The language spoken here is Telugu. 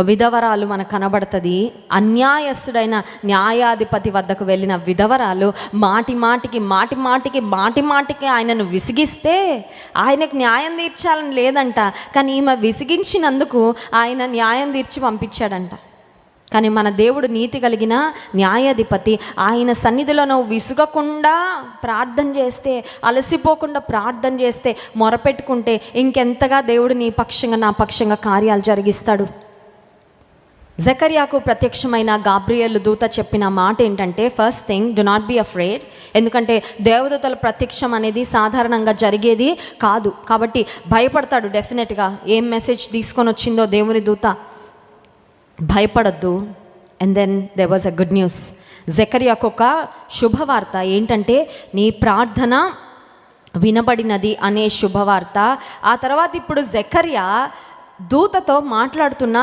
విధవరాలు మనకు కనబడుతుంది. అన్యాయస్తుడైన న్యాయాధిపతి వద్దకు వెళ్ళిన విధవరాలు మాటి మాటికి ఆయనను విసిగిస్తే ఆయనకు న్యాయం తీర్చాలని లేదంట, కానీ ఈమె విసిగించినందుకు ఆయన న్యాయం తీర్చి పంపించాడంట. కానీ మన దేవుడు నీతి కలిగిన న్యాయాధిపతి. ఆయన సన్నిధిలో నువ్వు విసుగకుండా ప్రార్థన చేస్తే, అలసిపోకుండా ప్రార్థన చేస్తే, మొరపెట్టుకుంటే ఇంకెంతగా దేవుడు నీ పక్షంగా నా పక్షంగా కార్యాలు జరిగిస్తాడు. జకర్యాకు ప్రత్యక్షమైన గాబ్రియేలు దూత చెప్పిన మాట ఏంటంటే, first thing, do not be afraid. ఎందుకంటే దేవదూతల ప్రత్యక్షం అనేది సాధారణంగా జరిగేది కాదు, కాబట్టి భయపడతాడు డెఫినెట్గా. ఏం మెసేజ్ తీసుకొని వచ్చిందో దేవుని దూత, భయపడద్దు. And then there was a good news. జకర్యాకు ఒక శుభవార్త ఏంటంటే, నీ ప్రార్థన వినబడినది అనే శుభవార్త. ఆ తర్వాత ఇప్పుడు జకర్యా దూతతో మాట్లాడుతున్న